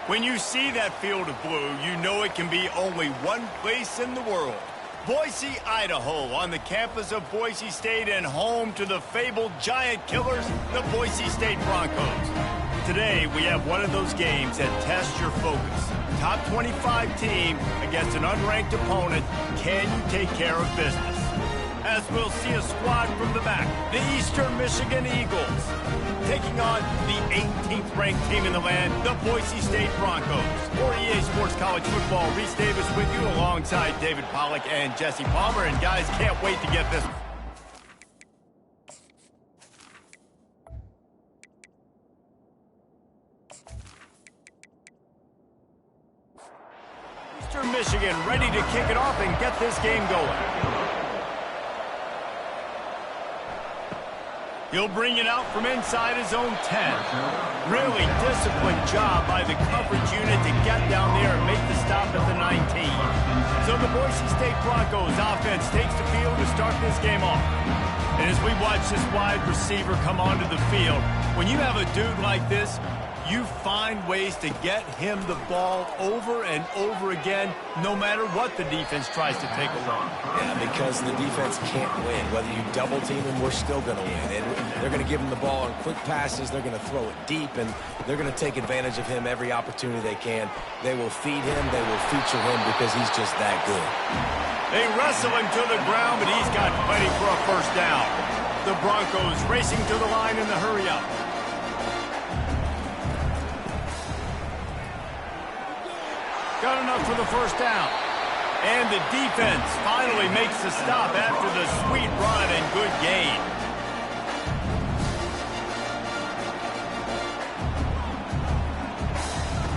When you see that field of blue, you know it can be only one place in the world. Boise, Idaho, on the campus of Boise State and home to the fabled giant killers, the Boise State Broncos. Today, we have one of those games that tests your focus. Top 25 team against an unranked opponent. Can you take care of business? As we'll see a squad from the back, the Eastern Michigan Eagles, taking on the 18th ranked team in the land, the Boise State Broncos. For EA Sports College Football, Reese Davis with you alongside David Pollack and Jesse Palmer. And guys, can't wait to get this. Eastern Michigan ready to kick it off and get this game going. He'll bring it out from inside his own 10. Really disciplined job by the coverage unit to get down there and make the stop at the 19. So the Boise State Broncos offense takes the field to start this game off. And as we watch this wide receiver come onto the field, when you have a dude like this, you find ways to get him the ball over and over again, no matter what the defense tries to take away. Yeah, because the defense can't win. Whether you double team him, we're still going to win. And they're going to give him the ball on quick passes. They're going to throw it deep, and they're going to take advantage of him every opportunity they can. They will feed him. They will feature him because he's just that good. They wrestle him to the ground, but he's got plenty for a first down. The Broncos racing to the line in the hurry-up. Got enough for the first down. And the defense finally makes the stop after the sweet run and good gain.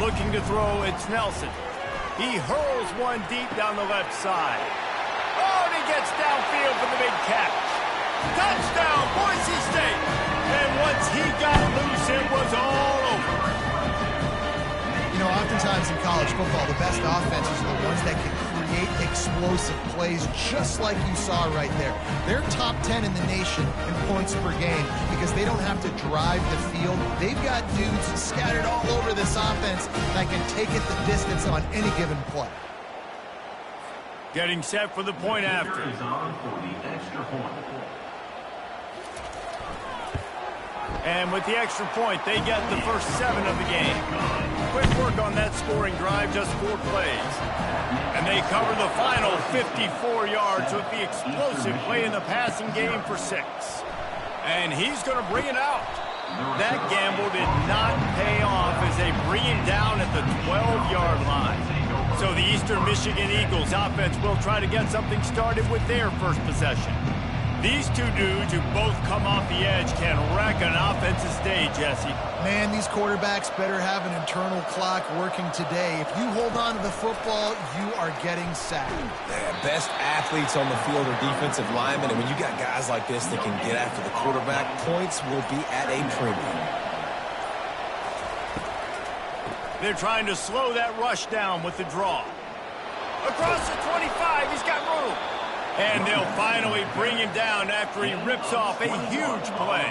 Looking to throw, it's Nelson. He hurls one deep down the left side. Oh, and he gets downfield for the big catch. Touchdown, Boise State! And once he got loose, it was all over. You know, oftentimes in college football, the best offenses are the ones that can create explosive plays, just like you saw right there. They're top 10 in the nation in points per game because they don't have to drive the field. They've got dudes scattered all over this offense that can take it the distance on any given play. Getting set for the point after. And with the extra point, they get the first 7 of the game. Quick work on that scoring drive, just 4 plays. And they cover the final 54 yards with the explosive play in the passing game for 6. And he's going to bring it out. That gamble did not pay off as they bring him down at the 12-yard line. So the Eastern Michigan Eagles offense will try to get something started with their first possession. These two dudes who both come off the edge can wreck an offensive day, Jesse. Man, these quarterbacks better have an internal clock working today. If you hold on to the football, you are getting sacked. The best athletes on the field are defensive linemen, and when you got guys like this that can get after the quarterback, points will be at a premium. They're trying to slow that rush down with the draw. Across the 25, he's got room. And they'll finally bring him down after he rips off a huge play.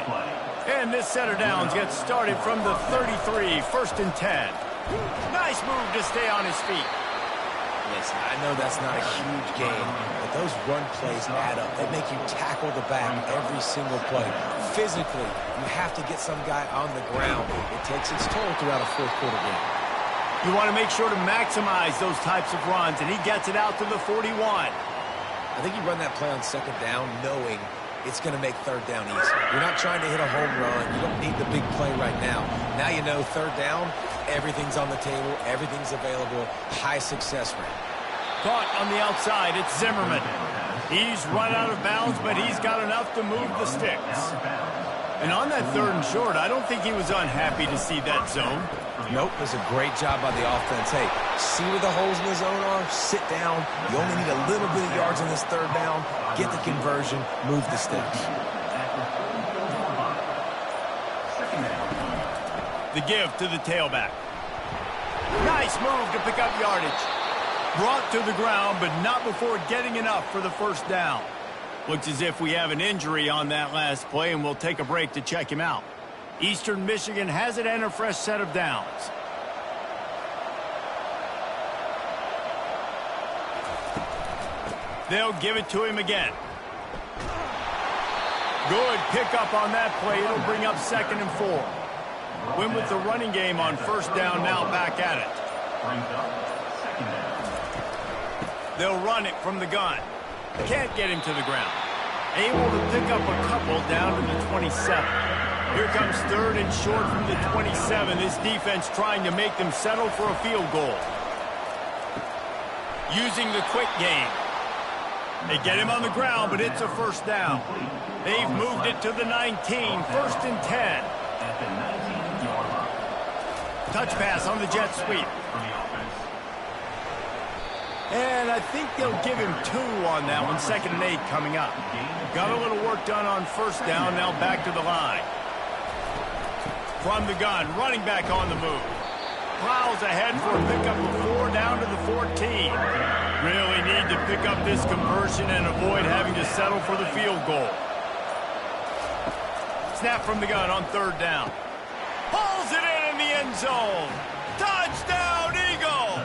And this set of downs gets started from the 33, 1st and 10. Nice move to stay on his feet. Listen, I know that's not a huge game, but those run plays add up. They make you tackle the back every single play. Physically, you have to get some guy on the ground. It takes its toll throughout a fourth-quarter game. You want to make sure to maximize those types of runs, and he gets it out to the 41. I think you run that play on 2nd down knowing it's going to make 3rd down easy. You're not trying to hit a home run. You don't need the big play right now. Now you know 3rd down, everything's on the table, everything's available, high success rate. Caught on the outside, it's Zimmerman. He's run out of bounds, but he's got enough to move the sticks. And on that 3rd and short, I don't think he was unhappy to see that zone. Nope, it was a great job by the offense. Hey, see where the holes in the zone are, sit down. You only need a little bit of yards on this 3rd down, get the conversion, move the sticks. The give to the tailback. Nice move to pick up yardage. Brought to the ground, but not before getting enough for the first down. Looks as if we have an injury on that last play, and we'll take a break to check him out. Eastern Michigan has it and a fresh set of downs. They'll give it to him again. Good pickup on that play. It'll bring up 2nd and 4. Win with the running game on 1st down, now back at it. They'll run it from the gun. Can't get him to the ground. Able to pick up a couple down to the 27. Here comes 3rd and short from the 27. This defense trying to make them settle for a field goal. Using the quick game. They get him on the ground, but it's a 1st down. They've moved it to the 19, 1st and 10. Touch pass on the jet sweep. And I think they'll give him 2 on that one. 2nd and 8 coming up. Got a little work done on 1st down, now back to the line. From the gun, running back on the move. Plows ahead for a pickup of 4 down to the 14. Really need to pick up this conversion and avoid having to settle for the field goal. Snap from the gun on 3rd down. Pulls it in the end zone. Touchdown, Eagles!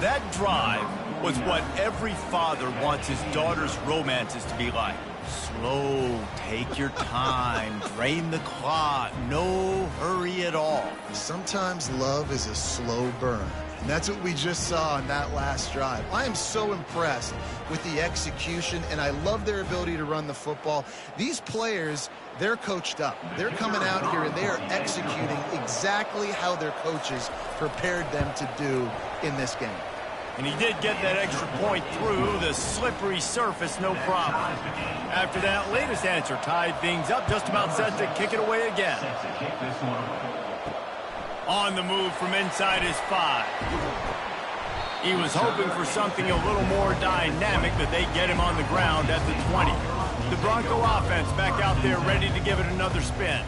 That drive was what every father wants his daughter's romances to be like. Slow, take your time, drain the clock, no hurry at all. Sometimes love is a slow burn. And that's what we just saw on that last drive. I am so impressed with the execution, and I love their ability to run the football. These players, they're coached up. They're coming out here, and they are executing exactly how their coaches prepared them to do in this game. And he did get that extra point through the slippery surface, no problem. After that latest answer tied things up, just about set to kick it away again. On the move from inside his 5. He was hoping for something a little more dynamic, but they get him on the ground at the 20. The Bronco offense back out there ready to give it another spin.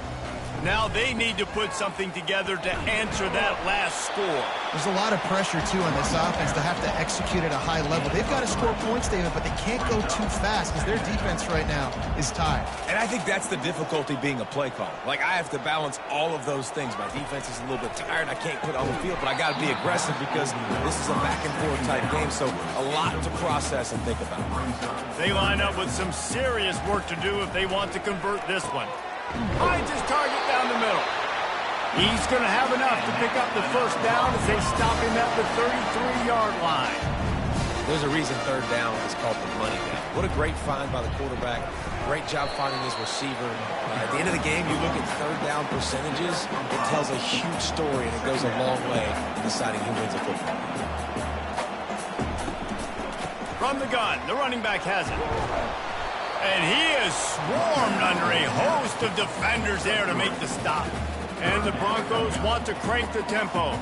Now they need to put something together to answer that last score. There's a lot of pressure, too, on this offense to have to execute at a high level. They've got to score points, David, but they can't go too fast because their defense right now is tired. And I think that's the difficulty being a play caller. Like, I have to balance all of those things. My defense is a little bit tired. I can't put on the field, but I got to be aggressive because this is a back-and-forth type game, so a lot to process and think about. They line up with some serious work to do if they want to convert this one. Finds his target down the middle. He's going to have enough to pick up the 1st down as they stop him at the 33-yard line. There's a reason 3rd down is called the money down. What a great find by the quarterback. Great job finding his receiver. At the end of the game, you look at 3rd down percentages. It tells a huge story, and it goes a long way in deciding who wins a football game. From the gun, the running back has it. And he is swarmed under a host of defenders there to make the stop. And the Broncos want to crank the tempo.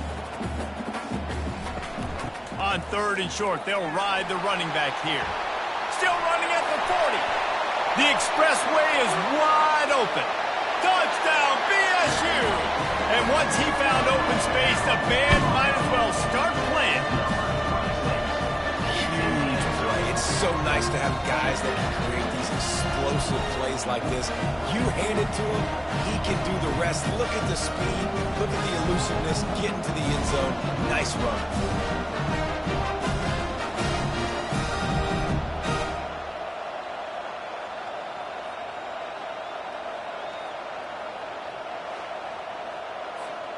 On 3rd and short, they'll ride the running back here. Still running at the 40. The expressway is wide open. Touchdown, BSU! And once he found open space, the band might as well start playing. Huge play. It's so nice to have guys that can create these explosive plays like this. You hand it to him, he can do the rest. Look at the speed, look at the elusiveness, get into the end zone. Nice run.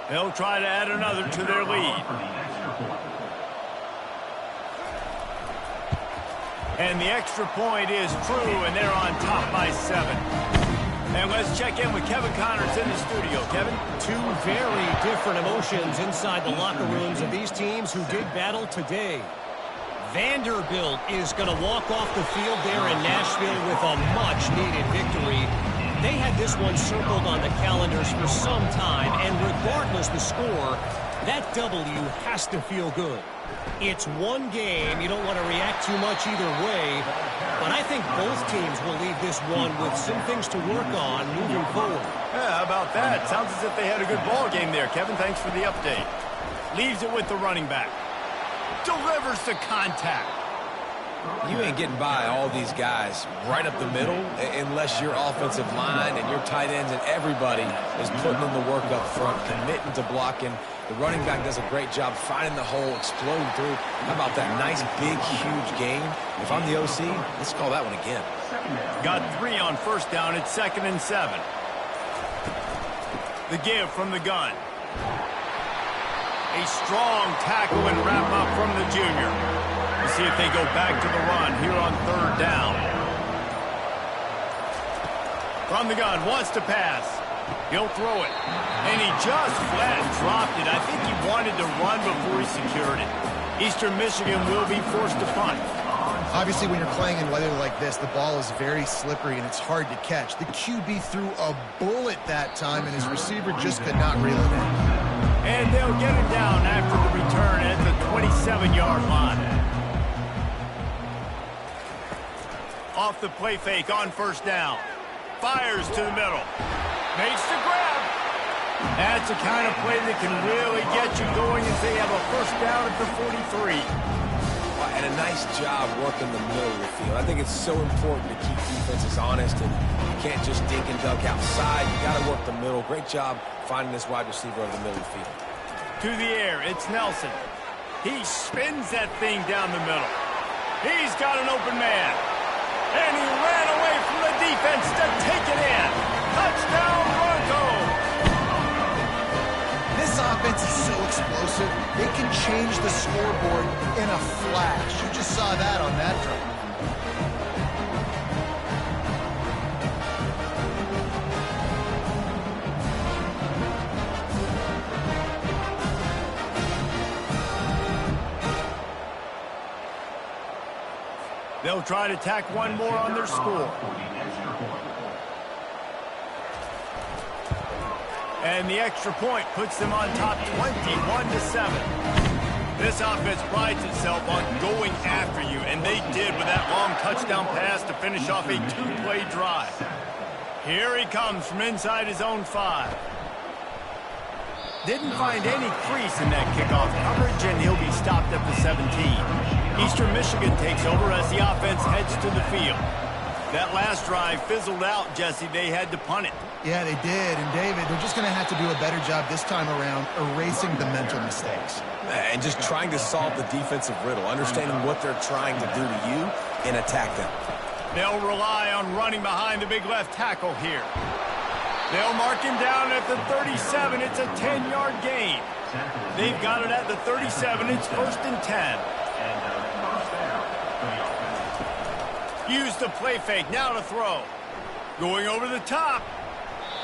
They'll try to add another to their lead. And the extra point is true, and they're on top by 7. And let's check in with Kevin Connors in the studio. Kevin? 2 very different emotions inside the locker rooms of these teams who did battle today. Vanderbilt is going to walk off the field there in Nashville with a much-needed victory. They had this one circled on the calendars for some time, and regardless the score, that W has to feel good. It's one game. You don't want to react too much either way, but I think both teams will leave this one with some things to work on moving forward. Yeah, how about that? Sounds as if they had a good ball game there. Kevin, thanks for the update. Leaves it with the running back. Delivers the contact. You ain't getting by all these guys right up the middle unless your offensive line and your tight ends and everybody is putting in the work up front, committing to blocking The running back does a great job finding the hole, exploding through. How about that nice, big, huge gain? If I'm the OC, let's call that one again. Got 3 on first down. It's 2nd and 7. The give from the gun. A strong tackle and wrap up from the junior. We'll see if they go back to the run here on 3rd down. From the gun, wants to pass. He'll throw it. And he just flat dropped it. I think he wanted to run before he secured it. Eastern Michigan will be forced to punt. Obviously, when you're playing in weather like this, the ball is very slippery and it's hard to catch. The QB threw a bullet that time, and his receiver just could not reel it in. And they'll get it down after the return at the 27-yard line. Off the play fake on first down. Fires to the middle. Makes the grab. That's the kind of play that can really get you going as they have a first down at the 43. And a nice job working the middle of the field. I think it's so important to keep defenses honest, and you can't just dink and dunk outside. You got to work the middle. Great job finding this wide receiver over the middle of the field. To the air, it's Nelson. He spins that thing down the middle. He's got an open man. And he ran away from the defense to take it in. Touchdown, Broncos! This offense is so explosive, it can change the scoreboard in a flash. You just saw that on that drive. They'll try to tack one more on their score. And the extra point puts them on top 21-7. This offense prides itself on going after you, and they did with that long touchdown pass to finish off a 2-play drive. Here he comes from inside his own 5. Didn't find any crease in that kickoff coverage, and he'll be stopped at the 17. Eastern Michigan takes over as the offense heads to the field. That last drive fizzled out, Jesse. They had to punt it. Yeah, they did. And, David, they're just going to have to do a better job this time around erasing the mental mistakes. And just trying to solve the defensive riddle, understanding what they're trying to do to you and attack them. They'll rely on running behind the big left tackle here. They'll mark him down at the 37. It's a 10-yard gain. They've got it at the 37. It's 1st and 10. Use the play fake, now to throw. Going over the top.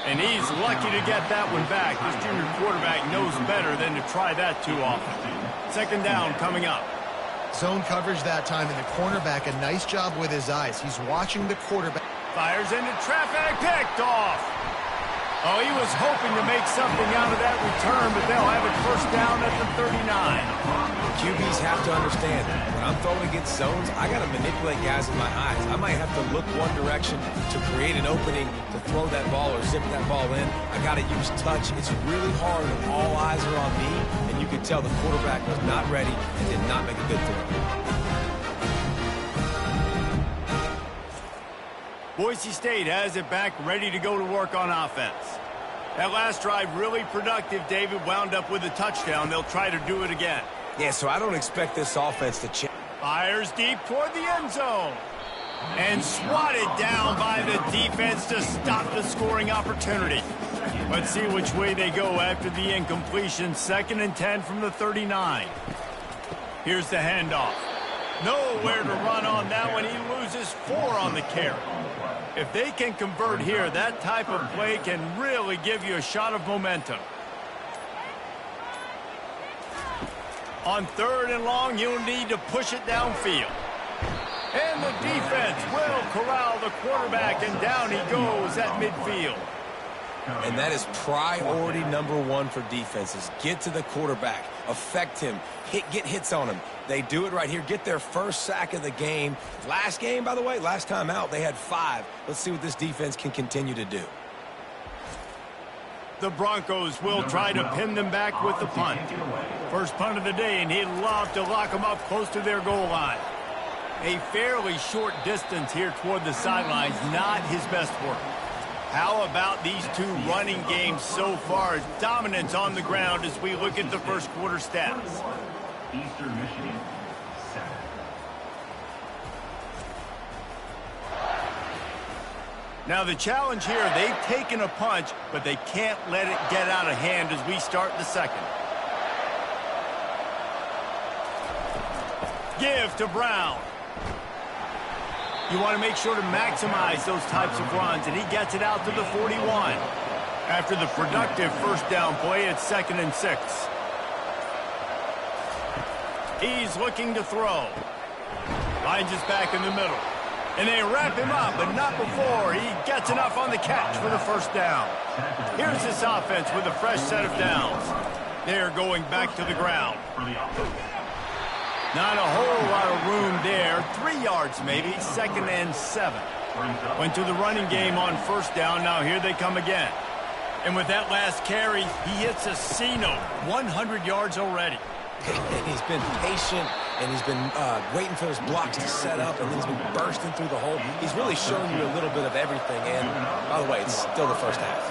And he's lucky to get that one back. This junior quarterback knows better than to try that too often. 2nd down coming up. Zone coverage that time, and the cornerback, a nice job with his eyes. He's watching the quarterback. Fires into traffic, picked off. Oh, he was hoping to make something out of that return, but they'll have it 1st down at the 39. QBs have to understand, when I'm throwing against zones, I got to manipulate guys in my eyes. I might have to look one direction to create an opening to throw that ball or zip that ball in. I got to use touch. It's really hard when all eyes are on me, and you can tell the quarterback was not ready and did not make a good throw. Boise State has it back, ready to go to work on offense. That last drive really productive. David wound up with a touchdown. They'll try to do it again. Yeah, so I don't expect this offense to change. Fires deep toward the end zone. And swatted down by the defense to stop the scoring opportunity. Let's see which way they go after the incompletion. 2nd and 10 from the 39. Here's the handoff. Nowhere to run on that one. He loses 4 on the carry. If they can convert here, that type of play can really give you a shot of momentum. On 3rd and long, you'll need to push it downfield. And the defense will corral the quarterback, and down he goes at midfield. And that is priority number 1 for defenses. Get to the quarterback. Affect him. Get hits on him. They do it right here. Get their first sack of the game. Last game, by the way, last time out, they had 5. Let's see what this defense can continue to do. The Broncos will try to pin them back with the punt. First punt of the day, and he'd love to lock them up close to their goal line. A fairly short distance here toward the sidelines, not his best work. How about these two running games so far? Dominance on the ground as we look at the first quarter stats. Eastern Michigan, 7. Now the challenge here, they've taken a punch, but they can't let it get out of hand as we start the second. Give to Brown. You want to make sure to maximize those types of runs, and he gets it out to the 41. After the productive first down play, it's 2nd and 6. He's looking to throw. Lines is back in the middle. And they wrap him up, but not before he gets enough on the catch for the first down. Here's this offense with a fresh set of downs. They're going back to the ground. Not a whole lot of room there. 3 yards maybe, 2nd and 7. Went to the running game on first down. Now here they come again. And with that last carry, he hits a C-note. 100 yards already. And he's been patient, and he's been waiting for his blocks to set up, and then he's been bursting through the hole. He's really shown you a little bit of everything, and by the way, it's still the first half.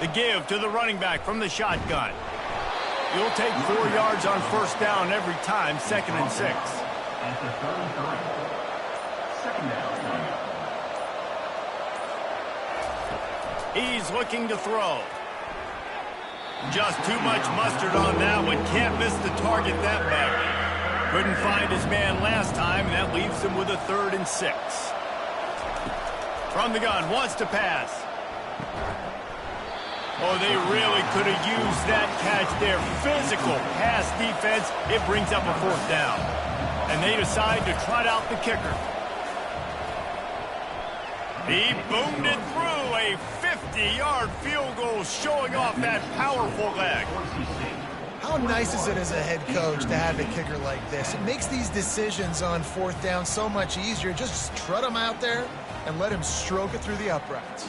The give to the running back from the shotgun. You'll take 4 yards on first down every time, 2nd and 6. At the 33. 2nd down. He's looking to throw. Just too much mustard on that one. Can't miss the target that badly. Couldn't find his man last time, and that leaves him with a 3rd and 6. From the gun, wants to pass. Oh, they really could have used that catch there. Physical pass defense. It brings up a 4th down. And they decide to trot out the kicker. He boomed it through. A 50-yard field goal showing off that powerful leg. How nice is it as a head coach to have a kicker like this? It makes these decisions on 4th down so much easier. Just trot him out there and let him stroke it through the uprights.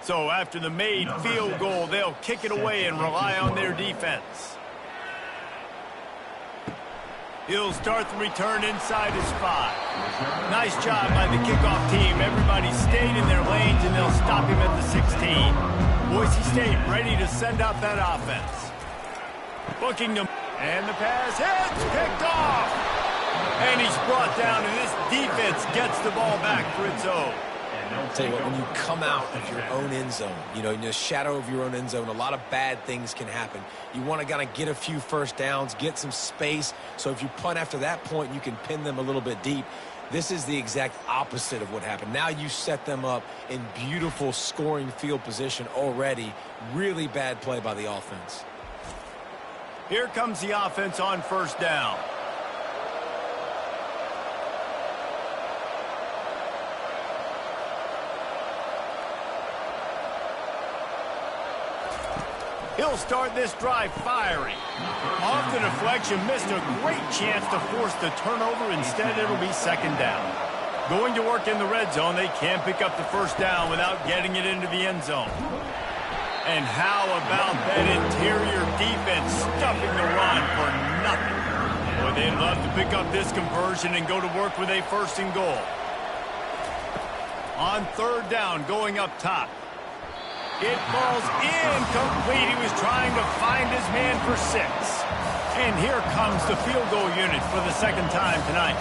So after the made field goal, they'll kick it away and rely on their defense. He'll start the return inside his 5. Nice job by the kickoff team. Everybody stayed in their lanes, and they'll stop him at the 16. Boise State ready to send out that offense. Looking to... And the pass hits, picked off. And he's brought down, and this defense gets the ball back for its own. I'll tell you what, when you come out of your own end zone, you know, in the shadow of your own end zone, a lot of bad things can happen. You want to kind of get a few first downs, get some space, so if you punt after that point, you can pin them a little bit deep. This is the exact opposite of what happened. Now you set them up in beautiful scoring field position already. Really bad play by the offense. Here comes the offense on first down. He'll start this drive firing. Off the deflection, missed a great chance to force the turnover. Instead, it'll be 2nd down. Going to work in the red zone, they can't pick up the first down without getting it into the end zone. And how about that interior defense stuffing the run for nothing? Boy, they'd love to pick up this conversion and go to work with a 1st and goal. On 3rd down, going up top. It falls incomplete. He was trying to find his man for 6. And here comes the field goal unit for the 2nd time tonight.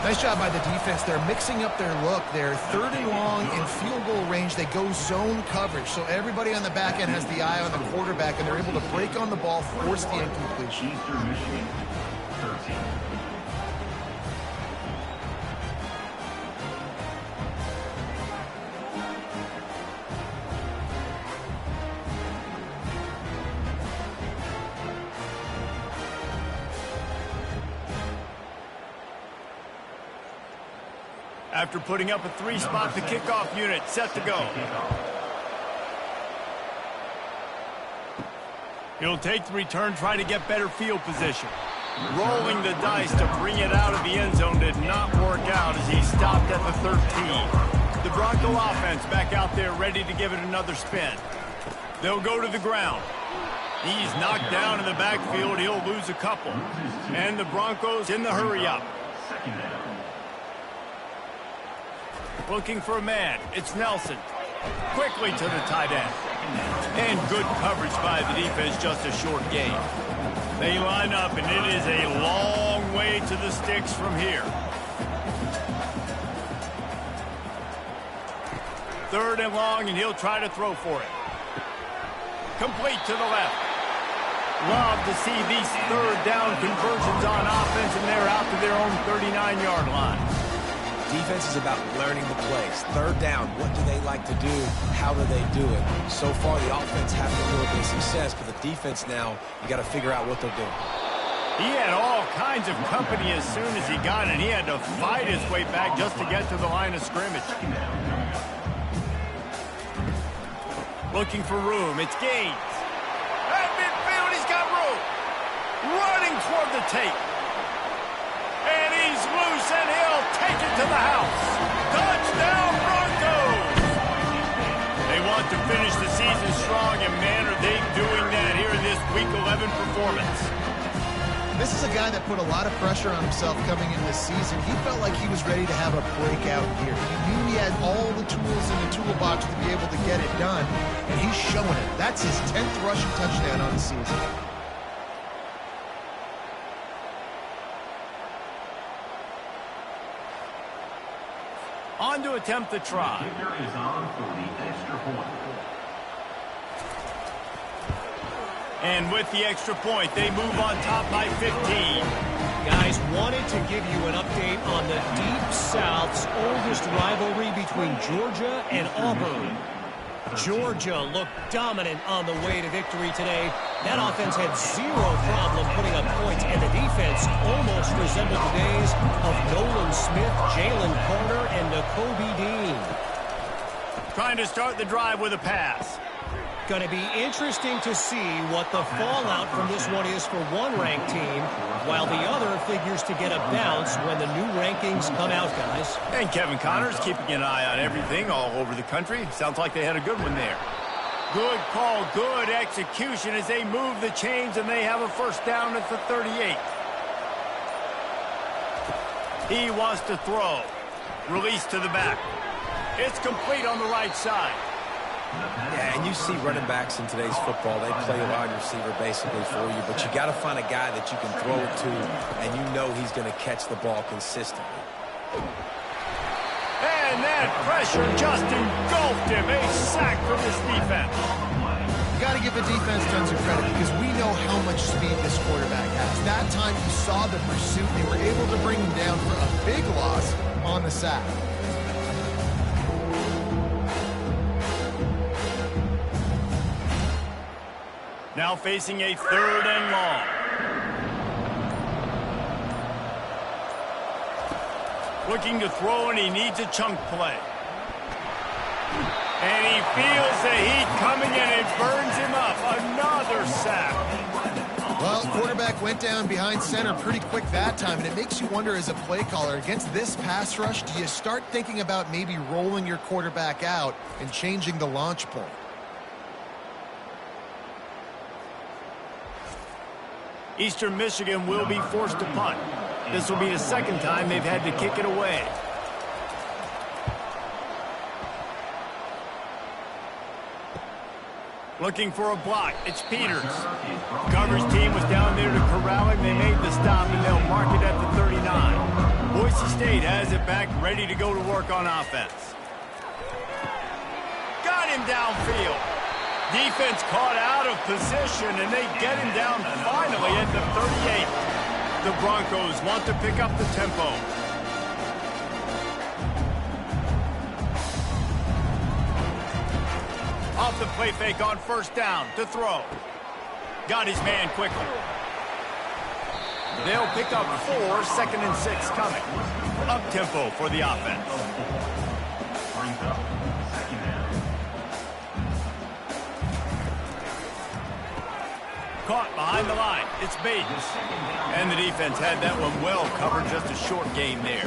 Nice job by the defense. They're mixing up their look. They're 3rd and long in field goal range. They go zone coverage. So everybody on the back end has the eye on the quarterback, and they're able to break on the ball, force the incompletion. Eastern Michigan, 13. After putting up a 3-spot, the kickoff unit set to go. He'll take the return, try to get better field position. Rolling the dice to bring it out of the end zone did not work out as he stopped at the 13. The Bronco offense back out there ready to give it another spin. They'll go to the ground. He's knocked down in the backfield. He'll lose a couple. And the Broncos in the hurry-up. Looking for a man. It's Nelson. Quickly to the tight end. And good coverage by the defense, just a short gain. They line up, and it is a long way to the sticks from here. Third and long, and he'll try to throw for it. Complete to the left. Love to see these third down conversions on offense, and they're out to their own 39-yard line. Defense is about learning the plays. Third down, what do they like to do? How do they do it? So far, the offense having a little bit of success, but the defense now, you got to figure out what they're doing. He had all kinds of company as soon as he got it. He had to fight his way back just to get to the line of scrimmage. Looking for room. It's Gaines. At midfield, he's got room. Running toward the tape. And he's loose, and he'll take it to the house. Touchdown, Broncos! They want to finish the season strong, and man, are they doing that here in this Week 11 performance. This is a guy that put a lot of pressure on himself coming into this season. He felt like he was ready to have a breakout year. He knew he had all the tools in the toolbox to be able to get it done, and he's showing it. That's his 10th rushing touchdown on the season. On to attempt the try. Kicker is on for the extra point. And with the extra point, they move on top by 15. Guys, wanted to give you an update on the Deep South's oldest rivalry between Georgia and Auburn. Georgia looked dominant on the way to victory today. That offense had zero problem putting up points, and the defense almost resembled the days of Nolan Smith, Jalen Carter, and Nakobe Dean. Trying to start the drive with a pass. Going to be interesting to see what the fallout from this one is for one ranked team, while the other figures to get a bounce when the new rankings come out, guys. And Kevin Connors keeping an eye on everything all over the country. Sounds like they had a good one there. Good call, good execution as they move the chains, and they have a first down at the 38. He wants to throw. Release to the back. It's complete on the right side. Yeah, and you see running backs in today's football, they play a wide receiver basically for you, but you got to find a guy that you can throw it to, and you know he's going to catch the ball consistently. And that pressure just engulfed him. A sack for this defense. You got to give the defense tons of credit because we know how much speed this quarterback has. That time you saw the pursuit. They were able to bring him down for a big loss on the sack. Now facing a third and long. Looking to throw, and he needs a chunk play. And he feels the heat coming, and it burns him up. Another sack. Well, quarterback went down behind center pretty quick that time, and it makes you wonder as a play caller, against this pass rush, do you start thinking about maybe rolling your quarterback out and changing the launch point? Eastern Michigan will be forced to punt. This will be the second time they've had to kick it away. Looking for a block. It's Peters. Coverage team was down there to corral him. They made the stop, and they'll mark it at the 39. Boise State has it back, ready to go to work on offense. Got him downfield. Defense caught out of position, and they get him down finally at the 38. The Broncos want to pick up the tempo. Off the play fake on first down to throw. Got his man quickly. They'll pick up 4, 2nd and 6 coming. Up tempo for the offense. Caught behind the line. It's Bates. And the defense had that one well covered. Just a short gain there.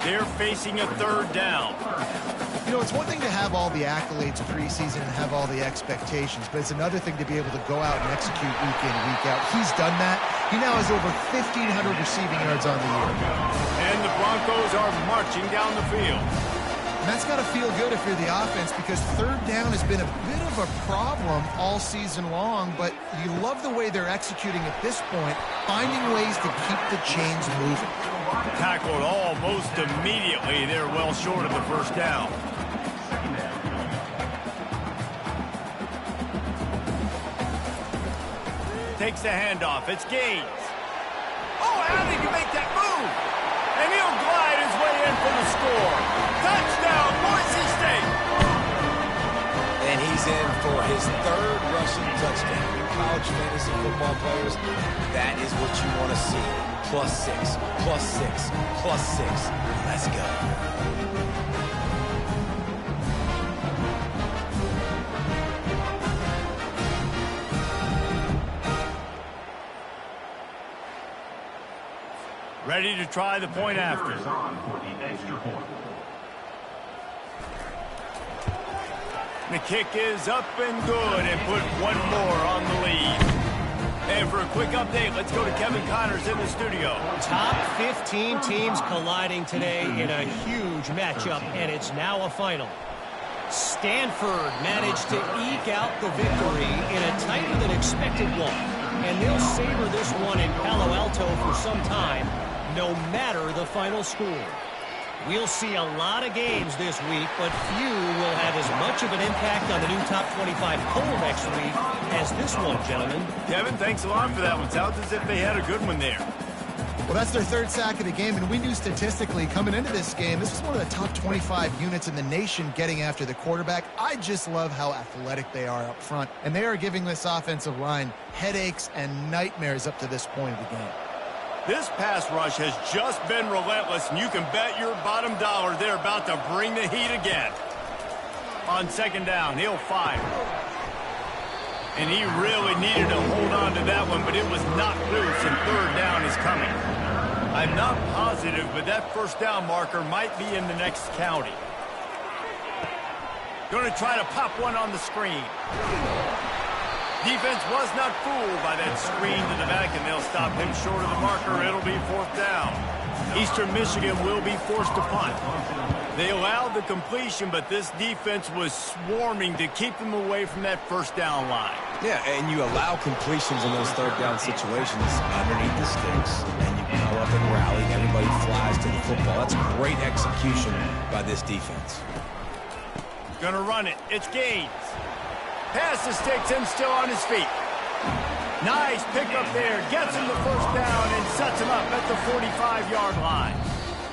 They're facing a third down. You know, it's one thing to have all the accolades preseason and have all the expectations, but it's another thing to be able to go out and execute week in, week out. He's done that. He now has over 1,500 receiving yards on the year. And the Broncos are marching down the field. And that's got to feel good if you're the offense, because third down has been a bit of a problem all season long, but you love the way they're executing at this point, finding ways to keep the chains moving. Tackled almost immediately. They're well short of the first down. Takes the handoff. It's Gaines. Oh, how did you make that move? And he'll glide his way in for the score. Touchdown, Boise State. And he's in for his third rushing touchdown. College fantasy football players, that is what you want to see. +6, +6, +6. Let's go. Ready to try the point after. Is on for the extra point. The kick is up and good, and put one more on the lead. And for a quick update, let's go to Kevin Connors in the studio. Top 15 teams colliding today in a huge matchup, and it's now a final. Stanford managed to eke out the victory in a tighter than expected one, and they'll savor this one in Palo Alto for some time, no matter the final score. We'll see a lot of games this week, but few will have as much of an impact on the new top 25 poll next week as this one, gentlemen. Kevin, thanks a lot for that one. Sounds as if they had a good one there. Well, that's their third sack of the game, and we knew statistically coming into this game, this was one of the top 25 units in the nation getting after the quarterback. I just love how athletic they are up front, and they are giving this offensive line headaches and nightmares up to this point of the game. This pass rush has just been relentless, and you can bet your bottom dollar they're about to bring the heat again. On second down, he'll fire. And he really needed to hold on to that one, but it was knocked loose, and third down is coming. I'm not positive, but that first down marker might be in the next county. Going to try to pop one on the screen. Defense was not fooled by that screen to the back, and they'll stop him short of the marker. It'll be fourth down. Eastern Michigan will be forced to punt. They allowed the completion, but this defense was swarming to keep them away from that first down line. Yeah, and you allow completions in those third down situations underneath the sticks, and you come up and rally, and everybody flies to the football. That's great execution by this defense. Gonna run it. It's Gaines. Pass the sticks and still on his feet. Nice pickup there. Gets him the first down and sets him up at the 45-yard line.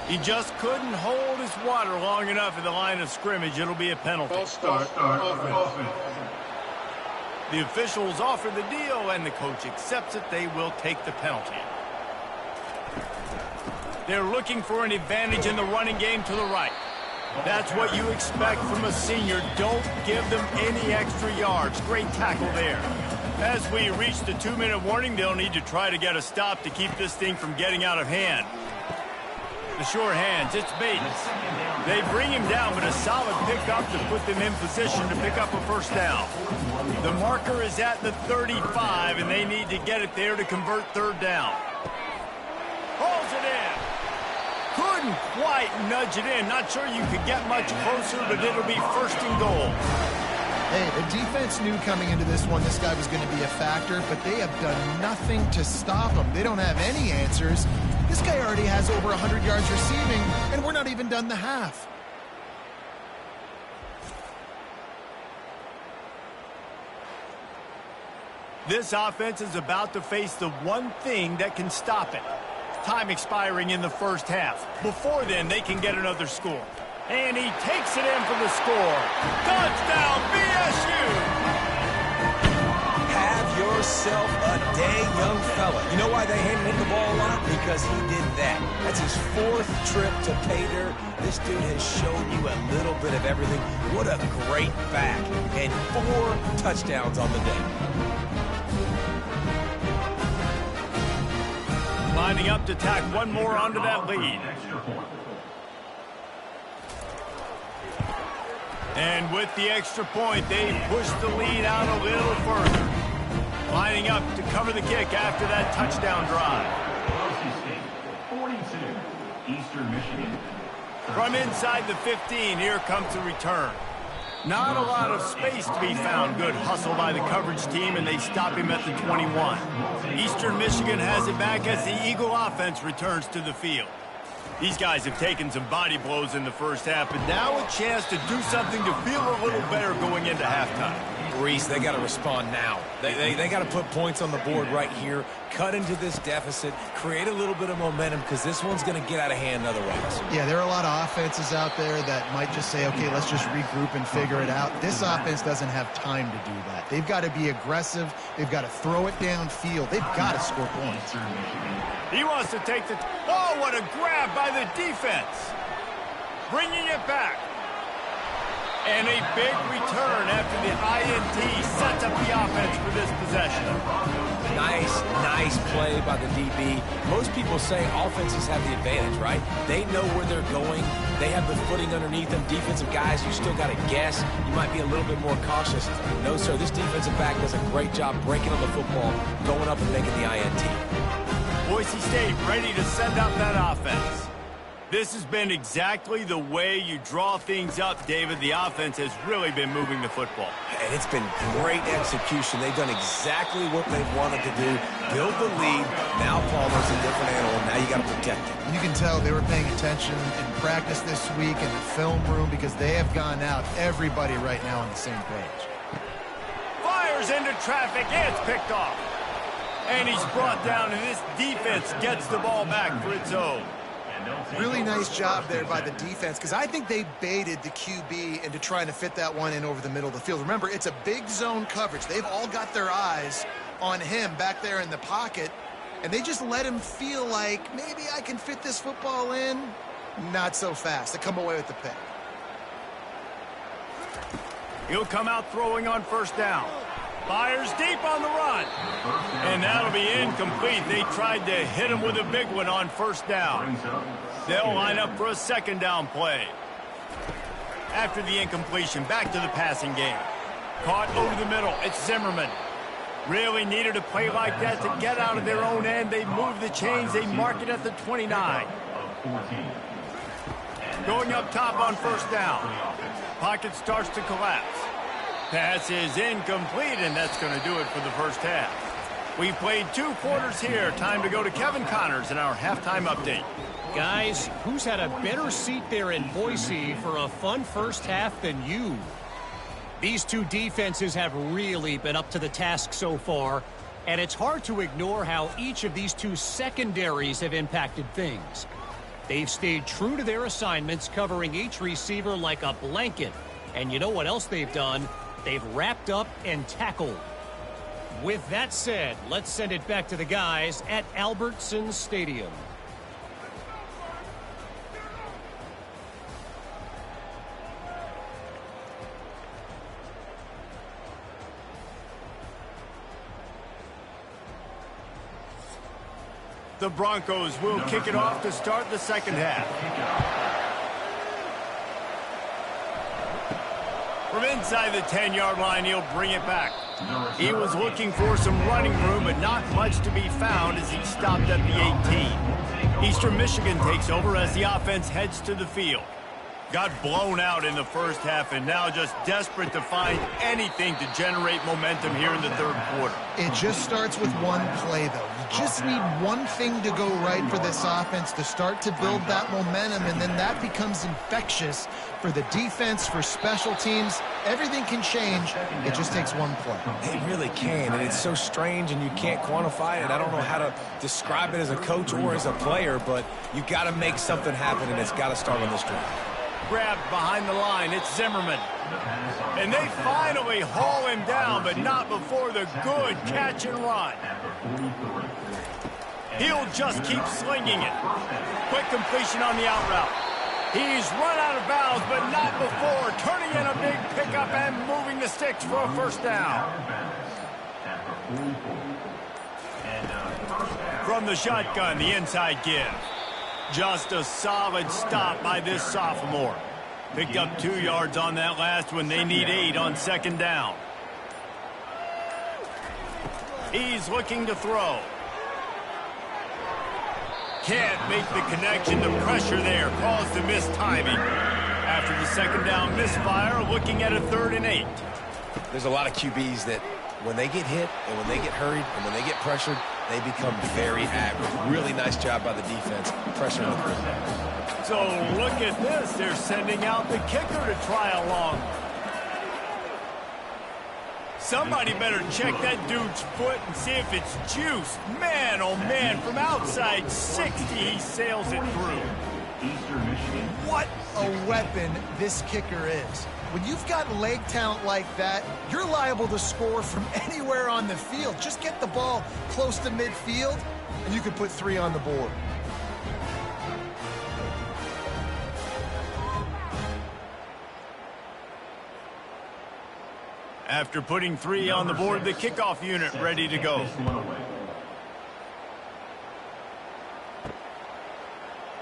He just couldn't hold his water long enough at the line of scrimmage. It'll be a penalty. Start offense. The officials offer the deal, and the coach accepts it. They will take the penalty. They're looking for an advantage in the running game to the right. That's what you expect from a senior. Don't give them any extra yards. Great tackle there. As we reach the 2-minute warning, they'll need to try to get a stop to keep this thing from getting out of hand. The sure hands, it's Bates. They bring him down, but a solid pickup to put them in position to pick up a first down. The marker is at the 35, and they need to get it there to convert third down. Hauls it in. Couldn't quite nudge it in. Not sure you could get much closer, but it'll be first and goal. Hey, the defense knew coming into this one this guy was going to be a factor, but they have done nothing to stop him. They don't have any answers. This guy already has over 100 yards receiving, and we're not even done the half. This offense is about to face the one thing that can stop it. Time expiring in the first half. Before then, they can get another score. And he takes it in for the score. Touchdown, BSU! Have yourself a day, young fella. You know why they handed him the ball a lot? Because he did that. That's his 4th trip to pay dirt. This dude has shown you a little bit of everything. What a great back. And 4 touchdowns on the day. Lining up to tack one more onto that lead. And with the extra point, they push the lead out a little further. Lining up to cover the kick after that touchdown drive. Boise State, 42, Eastern Michigan. From inside the 15, here comes the return. Not a lot of space to be found. Good hustle by the coverage team, and they stop him at the 21. Eastern Michigan has it back as the Eagle offense returns to the field. These guys have taken some body blows in the first half, but now a chance to do something to feel a little better going into halftime. Reese, they got to respond now. They got to put points on the board right here, cut into this deficit, create a little bit of momentum, because this one's going to get out of hand otherwise. Yeah, there are a lot of offenses out there that might just say, okay, let's just regroup and figure it out. This offense doesn't have time to do that. They've got to be aggressive. They've got to throw it downfield. They've got to score points. He wants to take the... Oh, what a grab by the defense. Bringing it back. And a big return after the INT sets up the offense for this possession. Nice play by the DB. Most people say offenses have the advantage, right? They know where they're going. They have the footing underneath them. Defensive guys, you still got to guess. You might be a little bit more cautious. No, sir, this defensive back does a great job breaking on the football, going up and making the INT. Boise State ready to send up that offense. This has been exactly the way you draw things up, David. The offense has really been moving the football. And it's been great execution. They've done exactly what they've wanted to do. Build the lead. Now Palmer's a different animal. Now you got to protect it. You can tell they were paying attention in practice this week in the film room because they have gone out, everybody right now on the same page. Fires into traffic. It's picked off. And he's brought down, and this defense gets the ball back for its own. Really nice job there by the defense because I think they baited the QB into trying to fit that one in over the middle of the field. Remember, it's a big zone coverage. They've all got their eyes on him back there in the pocket, and they just let him feel like maybe I can fit this football in. Not so fast. They come away with the pick. He'll come out throwing on first down. Fires deep on the run. And that'll be incomplete. They tried to hit him with a big one on first down. They'll line up for a second down play. After the incompletion, back to the passing game. Caught over the middle. It's Zimmerman. Really needed a play like that to get out of their own end. They move the chains. They mark it at the 29. Going up top on first down. Pocket starts to collapse. Pass is incomplete, and that's going to do it for the first half. We've played 2 quarters here. Time to go to Kevin Connors in our halftime update. Guys, who's had a better seat there in Boise for a fun first half than you? These two defenses have really been up to the task so far, and it's hard to ignore how each of these two secondaries have impacted things. They've stayed true to their assignments, covering each receiver like a blanket. And you know what else they've done? They've wrapped up and tackled. With that said, let's send it back to the guys at Albertson Stadium. The Broncos will kick it off to start the second half. From inside the 10-yard line, he'll bring it back. He was looking for some running room, but not much to be found as he stopped at the 18. Eastern Michigan takes over as the offense heads to the field. Got blown out in the first half and now just desperate to find anything to generate momentum here in the third quarter. It just starts with one play, though. You just need one thing to go right for this offense to start to build that momentum, and then that becomes infectious for the defense, for special teams. Everything can change. It just takes one play. It really can, and it's so strange, and you can't quantify it. I don't know how to describe it as a coach or as a player, but you got to make something happen, and it's got to start on this drive. Grabbed behind the line. It's Zimmerman. And they finally haul him down, but not before the good catch and run. He'll just keep slinging it. Quick completion on the out route. He's run out of bounds, but not before turning in a big pickup and moving the sticks for a first down. From the shotgun, the inside give. Just a solid stop by this sophomore. Picked up 2 yards on that last one. They need 8 on second down. He's looking to throw. Can't make the connection. The pressure there caused the missed timing. After the second down misfire, looking at a 3rd and 8. There's a lot of QBs that when they get hit and when they get hurried and when they get pressured, they become very accurate. Really nice job by the defense pressuring the quarterback. So look at this. They're sending out the kicker to try a long. Somebody better check that dude's foot and see if it's juiced. Man, oh man, from outside 60, he sails it through. Eastern Michigan. What a weapon this kicker is. When you've got leg talent like that, you're liable to score from anywhere on the field. Just get the ball close to midfield, and you can put 3 on the board. After putting 3 on the board, the kickoff unit ready to go.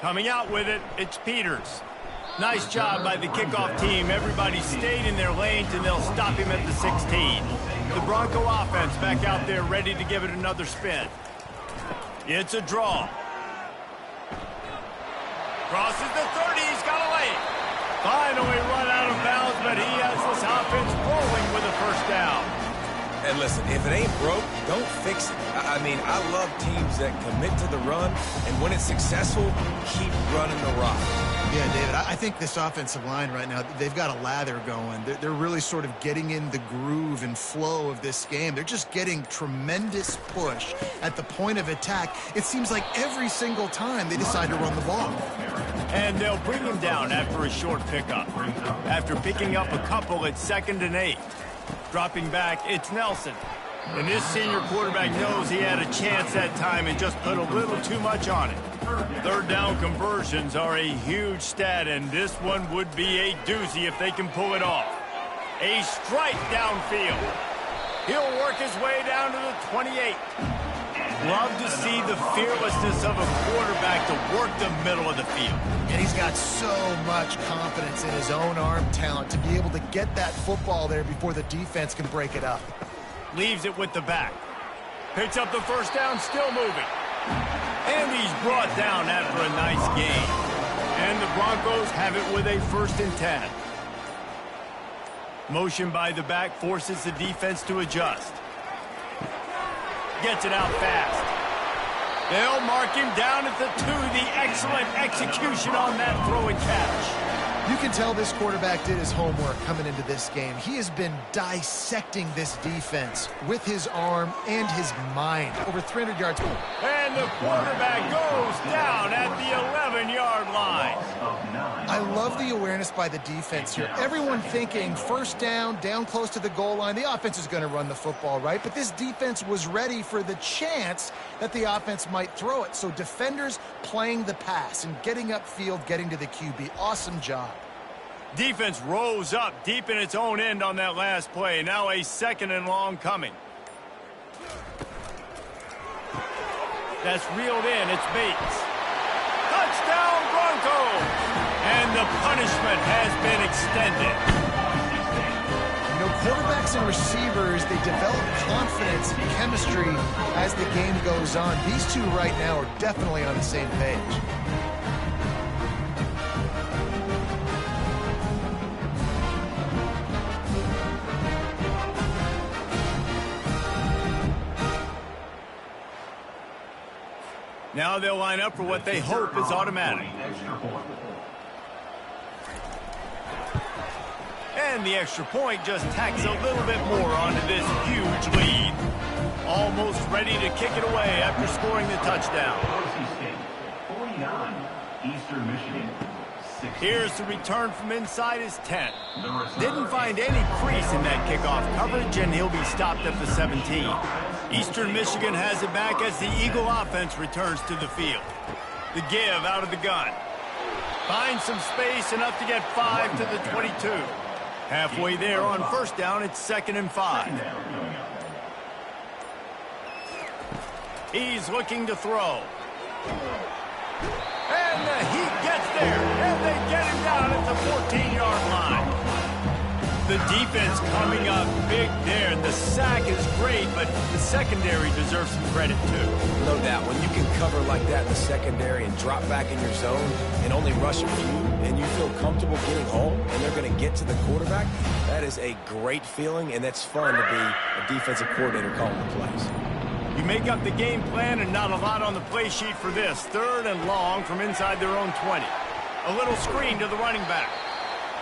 Coming out with it, it's Peters. Nice job by the kickoff team. Everybody stayed in their lanes, and they'll stop him at the 16. The Bronco offense back out there ready to give it another spin. It's a draw. Crosses the 30. He's got a lane. Finally run out of bounds, but he has this offense rolling with a first down. And listen, if it ain't broke, don't fix it. I mean, I love teams that commit to the run, and when it's successful, keep running the rock. Yeah, David, I think this offensive line right now, they've got a lather going. They're really sort of getting in the groove and flow of this game. They're just getting tremendous push at the point of attack. It seems like every single time they decide to run the ball. And they'll bring him down after a short pickup. After picking up a couple, it's 2nd and 8. Dropping back, it's Nelson. And this senior quarterback knows he had a chance that time and just put a little too much on it. 3rd down conversions are a huge stat, and this one would be a doozy if they can pull it off. A strike downfield. He'll work his way down to the 28. Love to see the fearlessness of a quarterback to work the middle of the field. And he's got so much confidence in his own arm talent to be able to get that football there before the defense can break it up. Leaves it with the back. Picks up the first down, still moving. And he's brought down after a nice gain. And the Broncos have it with a 1st and 10. Motion by the back forces the defense to adjust. Gets it out fast. They'll mark him down at the 2. The excellent execution on that throw and catch. You can tell this quarterback did his homework coming into this game. He has been dissecting this defense with his arm and his mind. Over 300 yards. And the quarterback goes down at the 11-yard line. I love the awareness by the defense here. Everyone thinking first down, down close to the goal line. The offense is going to run the football, right? But this defense was ready for the chance that the offense might throw it. So defenders playing the pass and getting upfield, getting to the QB. Awesome job. Defense rose up deep in its own end on that last play. Now a 2nd and long coming. That's reeled in. It's Bates. Touchdown Broncos! And the punishment has been extended. You know, quarterbacks and receivers, they develop confidence and chemistry as the game goes on. These two right now are definitely on the same page. Now they'll line up for what they hope is automatic. And the extra point just tacks a little bit more onto this huge lead. Almost ready to kick it away after scoring the touchdown. Boise State, 49. Eastern Michigan, 16. Here's the return from inside his 10. Didn't find any crease in that kickoff coverage, and he'll be stopped at the 17. Eastern Michigan has it back as the Eagle offense returns to the field. The give out of the gun. Finds some space, enough to get 5 to the 22. Halfway there on first down, it's 2nd and 5. He's looking to throw. And he gets there, and they get him down at the the 14-yard line. The defense coming up big there. The sack is great, but the secondary deserves some credit too. No doubt. When you can cover like that in the secondary and drop back in your zone and only rush a few, and you feel comfortable getting home, and they're going to get to the quarterback, that is a great feeling, and that's fun to be a defensive coordinator calling the plays. You make up the game plan and not a lot on the play sheet for this. 3rd and long from inside their own 20. A little screen to the running back.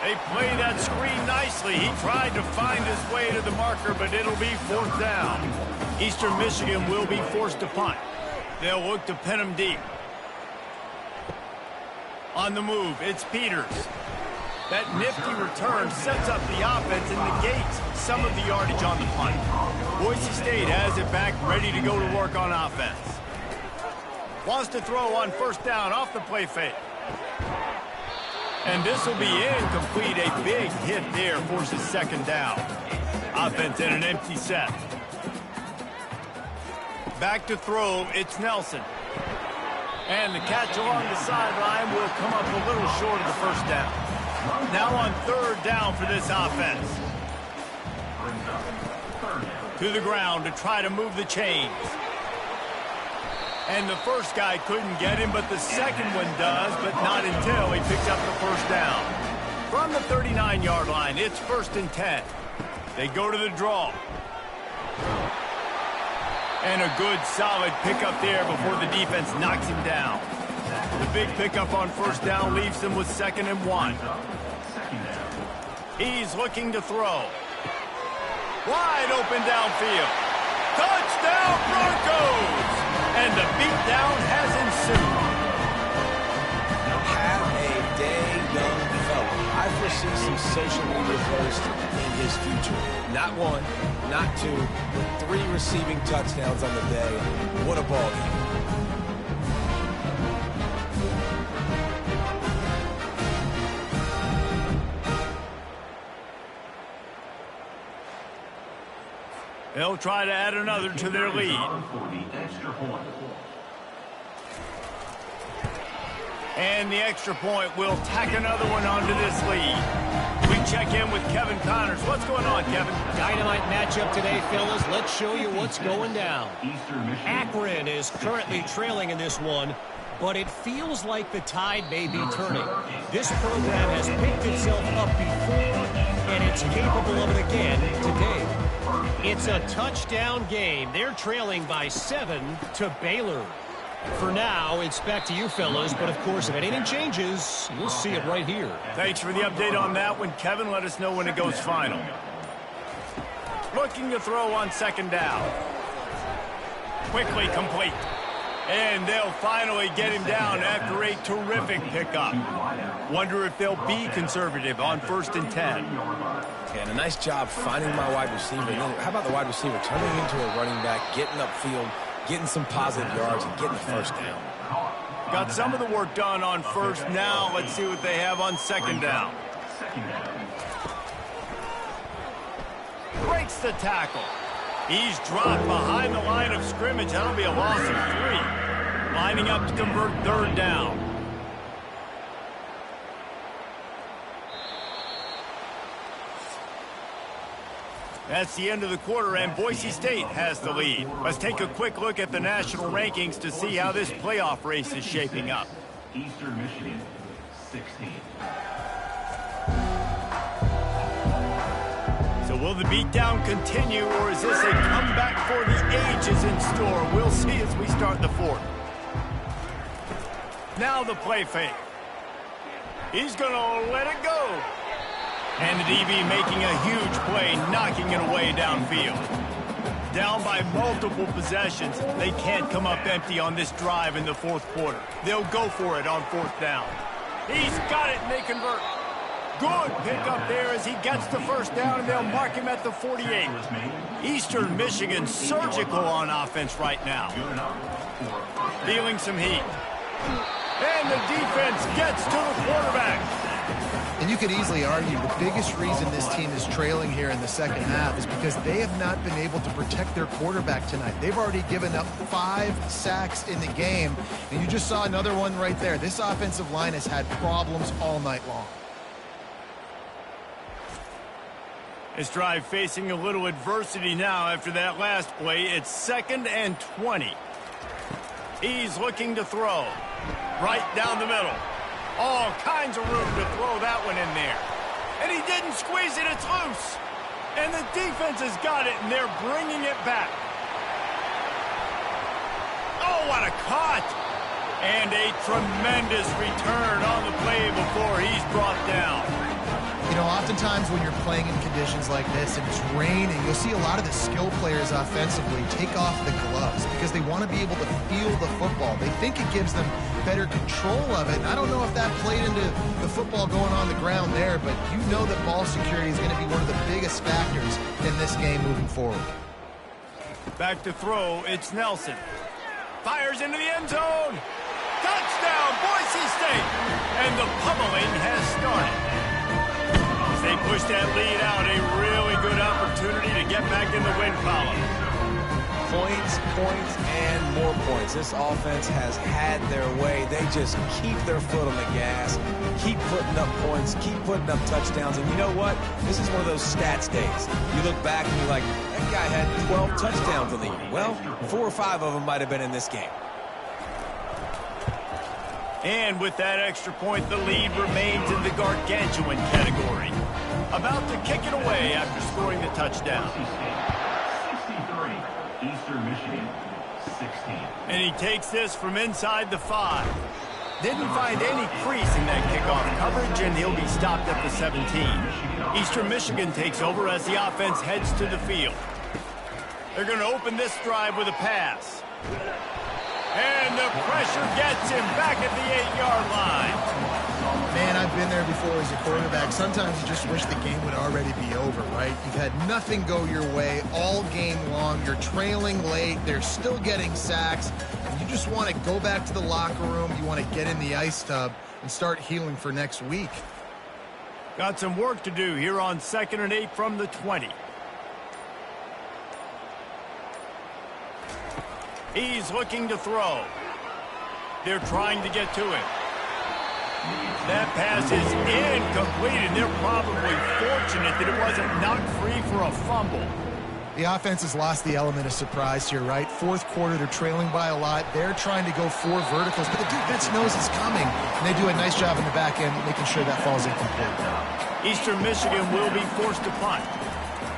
They play that screen nicely. He tried to find his way to the marker, but it'll be 4th down. Eastern Michigan will be forced to punt. They'll look to pin him deep. On the move, it's Peters. That nifty return sets up the offense and negates some of the yardage on the punt. Boise State has it back, ready to go to work on offense. Wants to throw on 1st down off the play fake. And this will be incomplete. A big hit there forces 2nd down. Offense in an empty set. Back to throw, it's Nelson. And the catch along the sideline will come up a little short of the 1st down. Now on 3rd down for this offense. To the ground to try to move the chains. And the first guy couldn't get him, but the second one does, but not until he picks up the 1st down. From the 39-yard line, it's 1st and 10. They go to the draw. And a good, solid pickup there before the defense knocks him down. The big pickup on 1st down leaves them with 2nd and 1. He's looking to throw. Wide open downfield. Touchdown Broncos! And the beatdown has ensued. Have a day, young fella. I foresee some social media posts in his future. Not 1, not 2, but 3 receiving touchdowns on the day. What a ball game. They'll try to add another to their lead. And the extra point will tack another one onto this lead. We check in with Kevin Connors. What's going on, Kevin? Dynamite matchup today, fellas. Let's show you what's going down. Akron is currently trailing in this one, but it feels like the tide may be turning. This program has picked itself up before, and it's capable of it again today. It's a touchdown game. They're trailing by 7 to Baylor. For now, it's back to you, fellas. But, of course, if anything changes, you'll see it right here. Thanks for the update on that one, Kevin. Let us know when it goes final. Looking to throw on 2nd down. Quickly complete. And they'll finally get him down after a terrific pickup. Wonder if they'll be conservative on 1st and 10. And a nice job finding my wide receiver. And then how about the wide receiver turning into a running back, getting upfield, getting some positive yards, and getting the 1st down. Got some of the work done on 1st. Now let's see what they have on 2nd down. Breaks the tackle. He's dropped behind the line of scrimmage. That'll be a loss of 3. Lining up to convert 3rd down. That's the end of the quarter, and Boise State has the lead. Let's take a quick look at the national rankings to see how this playoff race is shaping up. Eastern Michigan, 16. So will the beatdown continue, or is this a comeback for the ages in store? We'll see as we start the 4th. Now the play fake. He's going to let it go. And the DB making a huge play, knocking it away downfield. Down by multiple possessions, they can't come up empty on this drive in the 4th quarter. They'll go for it on 4th down. He's got it, and they convert. Good pickup there as he gets the 1st down, and they'll mark him at the 48. Eastern Michigan surgical on offense right now. Feeling some heat. And the defense gets to the quarterback. And you could easily argue the biggest reason this team is trailing here in the 2nd half is because they have not been able to protect their quarterback tonight. They've already given up 5 sacks in the game, and you just saw another one right there. This offensive line has had problems all night long. This drive facing a little adversity now after that last play. It's 2nd and 20. He's looking to throw. Right down the middle. All kinds of room to throw that one in there. And he didn't squeeze it. It's loose. And the defense has got it, and they're bringing it back. Oh, what a cut. And a tremendous return on the play before he's brought down. You know, oftentimes when you're playing in conditions like this and it's raining, you'll see a lot of the skill players offensively take off the gloves because they want to be able to feel the football. They think it gives them better control of it. And I don't know if that played into the football going on the ground there, but you know that ball security is going to be one of the biggest factors in this game moving forward. Back to throw, it's Nelson. Fires into the end zone. Touchdown, Boise State. And the pummeling has started. They push that lead out, a really good opportunity to get back in the win column. Points, points, and more points. This offense has had their way. They just keep their foot on the gas, keep putting up points, keep putting up touchdowns. And you know what? This is one of those stats days. You look back and you're like, that guy had 12 touchdowns in the year. Well, 4 or 5 of them might have been in this game. And with that extra point, the lead remains in the gargantuan category. About to kick it away after scoring the touchdown. 63, Eastern Michigan, 16. And he takes this from inside the 5. Didn't find any crease in that kickoff coverage, and he'll be stopped at the 17. Eastern Michigan takes over as the offense heads to the field. They're going to open this drive with a pass. And the pressure gets him back at the 8-yard line. Man, I've been there before as a quarterback. Sometimes you just wish the game would already be over, right? You've had nothing go your way all game long. You're trailing late. They're still getting sacks. And you just want to go back to the locker room. You want to get in the ice tub and start healing for next week. Got some work to do here on 2nd and 8 from the 20. He's looking to throw. They're trying to get to it. That pass is incomplete, and they're probably fortunate that it wasn't knocked free for a fumble. The offense has lost the element of surprise here, right? 4th quarter, they're trailing by a lot. They're trying to go 4 verticals, but the defense knows it's coming, and they do a nice job in the back end making sure that falls incomplete. Eastern Michigan will be forced to punt.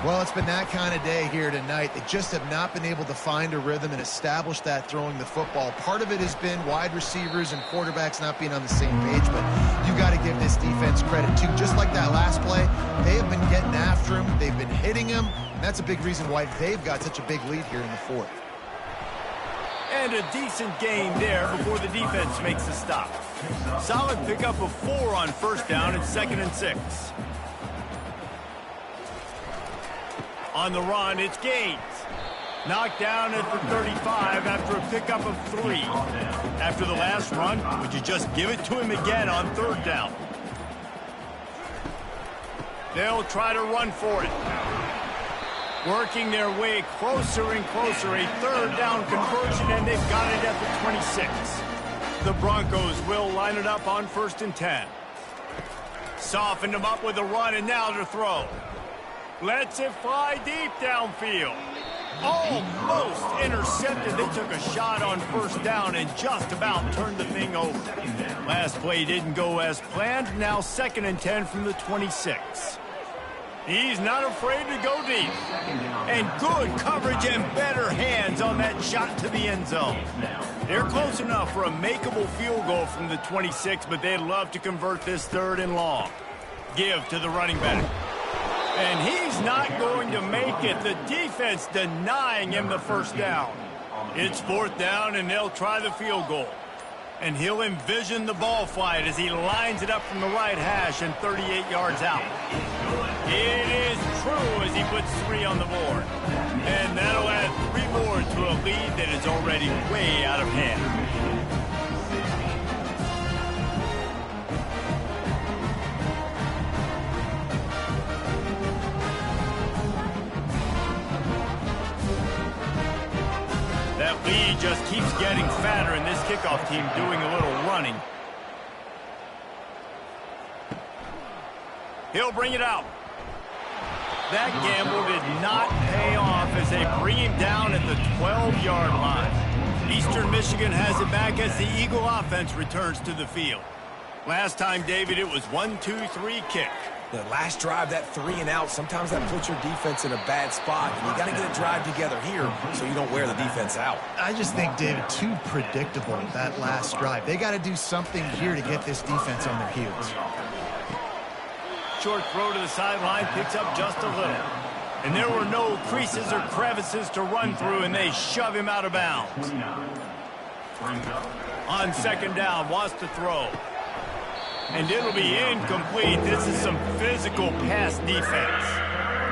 Well, it's been that kind of day here tonight. They just have not been able to find a rhythm and establish that throwing the football. Part of it has been wide receivers and quarterbacks not being on the same page, but you got to give this defense credit too. Just like that last play, they have been getting after him. They've been hitting him, and that's a big reason why they've got such a big lead here in the 4th. And a decent gain there before the defense makes the stop. Solid pickup of 4 on 1st down and 2nd and 6. On the run, it's Gaines. Knocked down at the 35 after a pickup of 3. After the last run, would you just give it to him again on 3rd down? They'll try to run for it. Working their way closer and closer. A 3rd down conversion, and they've got it at the 26. The Broncos will line it up on 1st and 10. Softened them up with a run, and now to throw. Lets it fly deep downfield. Almost intercepted. They took a shot on 1st down and just about turned the thing over. Last play didn't go as planned. Now 2nd and 10 from the 26. He's not afraid to go deep. And good coverage and better hands on that shot to the end zone. They're close enough for a makeable field goal from the 26, but they'd love to convert this 3rd and long. Give to the running back. And he's not going to make it. The defense denying him the 1st down. It's 4th down, and they'll try the field goal. And he'll envision the ball flight as he lines it up from the right hash and 38 yards out. It is true as he puts 3 on the board. And that'll add 3 more to a lead that is already way out of hand. That lead just keeps getting fatter, and this kickoff team doing a little running. He'll bring it out. That gamble did not pay off as they bring him down at the 12-yard line. Eastern Michigan has it back as the Eagle offense returns to the field. Last time, David, it was 1-2-3 kick. The last drive, that 3 and out, sometimes that puts your defense in a bad spot. And you got to get a drive together here so you don't wear the defense out. I just think, David, too predictable, that last drive. They got to do something here to get this defense on their heels. Short throw to the sideline, picks up just a little. And there were no creases or crevices to run through, and they shove him out of bounds. On second down, wants to throw. And it'll be incomplete. This is some physical pass defense.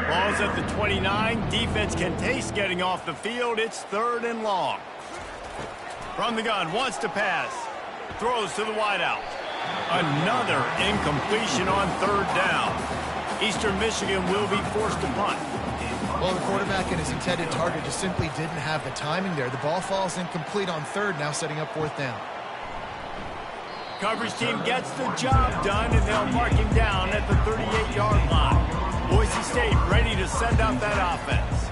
Ball's at the 29. Defense can taste getting off the field. It's 3rd and long. From the gun, wants to pass. Throws to the wideout. Another incompletion on 3rd down. Eastern Michigan will be forced to punt. Well, the quarterback and his intended target just simply didn't have the timing there. The ball falls incomplete on 3rd, now setting up 4th down. Coverage team gets the job done, and they'll mark him down at the 38-yard line. Boise State ready to send out that offense.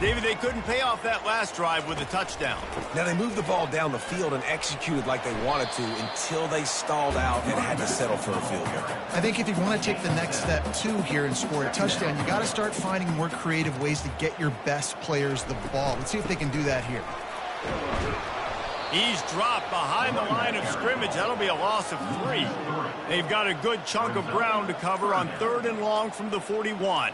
David, they couldn't pay off that last drive with a touchdown. Now, they moved the ball down the field and executed like they wanted to until they stalled out and had to settle for a field goal. I think if you want to take the next step, too, here and score a touchdown, you got to start finding more creative ways to get your best players the ball. Let's see if they can do that here. He's dropped behind the line of scrimmage. That'll be a loss of 3. They've got a good chunk of ground to cover on 3rd and long from the 41.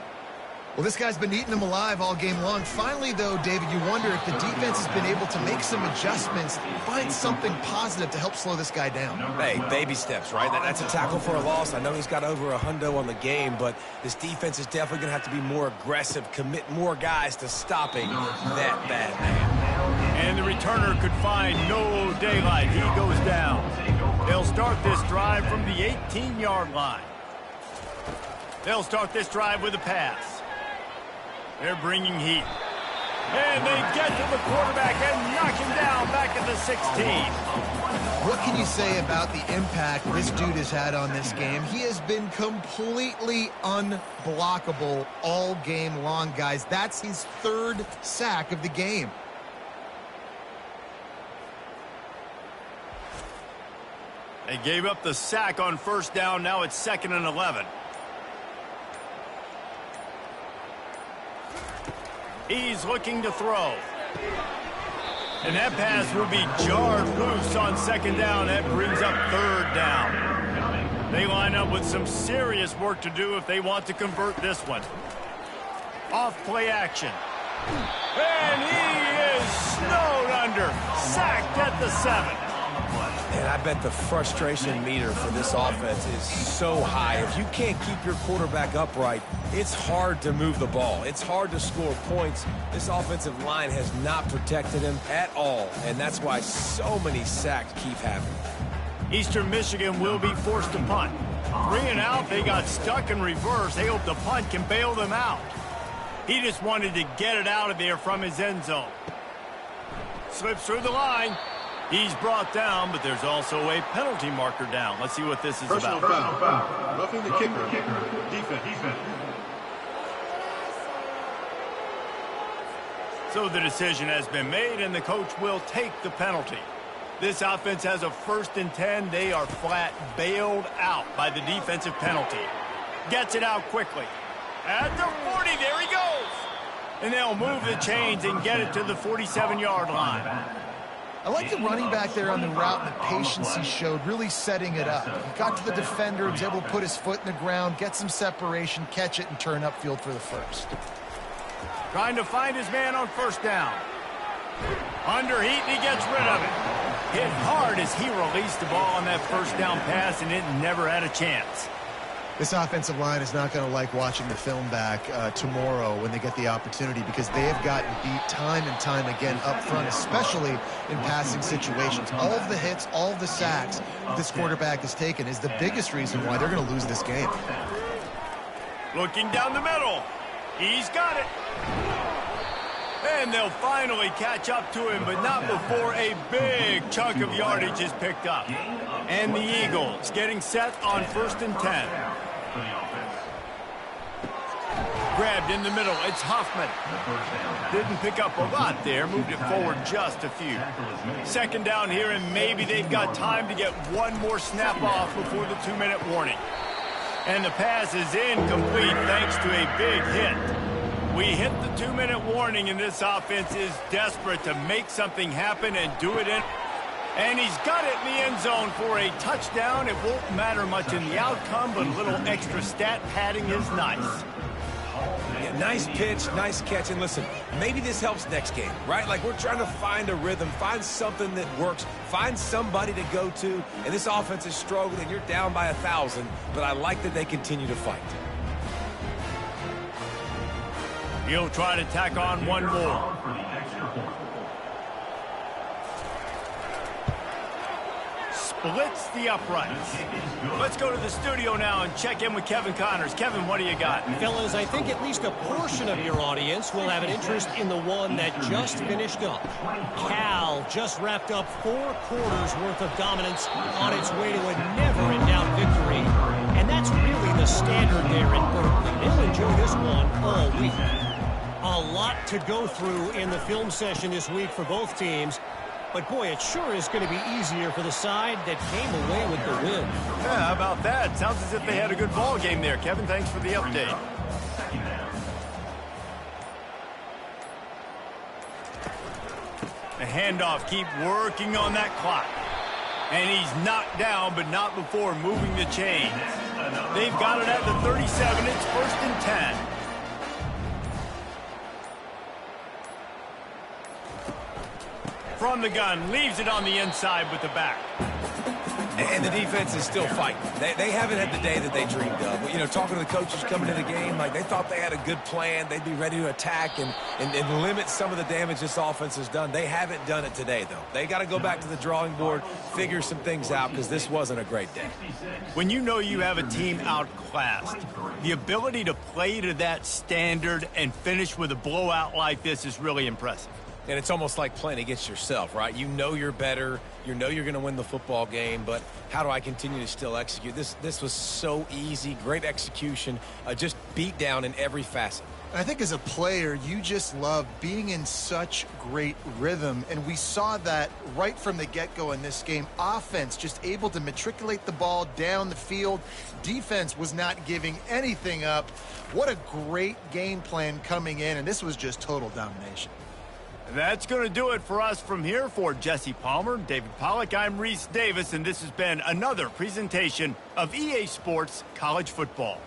Well, this guy's been eating them alive all game long. Finally, though, David, you wonder if the defense has been able to make some adjustments, find something positive to help slow this guy down. Hey, baby steps, right? That's a tackle for a loss. I know he's got over $100 on the game, but this defense is definitely going to have to be more aggressive, commit more guys to stopping that bad man. And the returner could find no daylight. He goes down. They'll start this drive from the 18-yard line. They'll start this drive with a pass. They're bringing heat. And they get to the quarterback and knock him down back at the 16. What can you say about the impact this dude has had on this game? He has been completely unblockable all game long, guys. That's his 3rd sack of the game. They gave up the sack on 1st down. Now it's 2nd and 11. He's looking to throw. And that pass will be jarred loose on 2nd down. That brings up 3rd down. They line up with some serious work to do if they want to convert this one. Off play action. And he is snowed under. Sacked at the 7. And I bet the frustration meter for this offense is so high. If you can't keep your quarterback upright, it's hard to move the ball. It's hard to score points. This offensive line has not protected him at all, and that's why so many sacks keep happening. Eastern Michigan will be forced to punt. 3 and out, they got stuck in reverse. They hope the punt can bail them out. He just wanted to get it out of there from his end zone. Slips through the line. He's brought down, but there's also a penalty marker down. Let's see what this is Personal about. foul. Roughing the kicker. Defense. So the decision has been made, and the coach will take the penalty. This offense has a 1st and 10. They are flat bailed out by the defensive penalty. Gets it out quickly. At the 40, there he goes. And they'll move the chains and get it to the 47-yard line. I like the running back there on the route and the patience he showed, really setting it up. He got to the defender, was able to put his foot in the ground, get some separation, catch it, and turn upfield for the 1st. Trying to find his man on 1st down. Under heat, and he gets rid of it. Hit hard as he released the ball on that 1st down pass, and it never had a chance. This offensive line is not going to like watching the film back tomorrow when they get the opportunity, because they have gotten beat time and time again up front, especially in passing situations. All of the hits, all of the sacks that this quarterback has taken is the biggest reason why they're going to lose this game. Looking down the middle. He's got it. And they'll finally catch up to him, but not before a big chunk of yardage is picked up. And the Eagles getting set on 1st and 10. Grabbed in the middle. It's Hoffman. Didn't pick up a lot there. Moved it forward just a few. Second down here, and maybe they've got time to get one more snap off before the 2-minute warning. And the pass is incomplete thanks to a big hit. We hit the 2-minute warning, and this offense is desperate to make something happen and do it in. And he's got it in the end zone for a touchdown. It won't matter much in the outcome, but a little extra stat padding is nice. Yeah, nice pitch, nice catch. And listen, maybe this helps next game, right? Like, we're trying to find a rhythm, find something that works, find somebody to go to. And this offense is struggling. You're down by 1,000, but I like that they continue to fight. He'll try to tack on one more. Splits the uprights. Let's go to the studio now and check in with Kevin Connors. Kevin, what do you got? Fellas, I think at least a portion of your audience will have an interest in the one that just finished up. Cal just wrapped up 4 quarters worth of dominance on its way to a never-in-doubt victory. And that's really the standard there in Berkeley. They'll enjoy this one all week. A lot to go through in the film session this week for both teams. But, boy, it sure is going to be easier for the side that came away with the win. Yeah, how about that? Sounds as if they had a good ball game there. Kevin, thanks for the update. The handoff, keep working on that clock. And he's knocked down, but not before moving the chains. They've got it at the 37. It's 1st and 10. From the gun, leaves it on the inside with the back. And the defense is still fighting. They haven't had the day that they dreamed of. You know, talking to the coaches coming to the game, like they thought they had a good plan. They'd be ready to attack and limit some of the damage this offense has done. They haven't done it today, though. They got to go back to the drawing board, figure some things out, because this wasn't a great day. When you know you have a team outclassed, the ability to play to that standard and finish with a blowout like this is really impressive. And it's almost like playing against yourself, right? You know you're better. You know you're going to win the football game, but how do I continue to still execute? This was so easy, great execution, just beat down in every facet. I think as a player, you just love being in such great rhythm, and we saw that right from the get-go in this game. Offense just able to matriculate the ball down the field. Defense was not giving anything up. What a great game plan coming in, and this was just total domination. That's going to do it for us from here. For Jesse Palmer, David Pollack, I'm Reese Davis, and this has been another presentation of EA Sports College Football.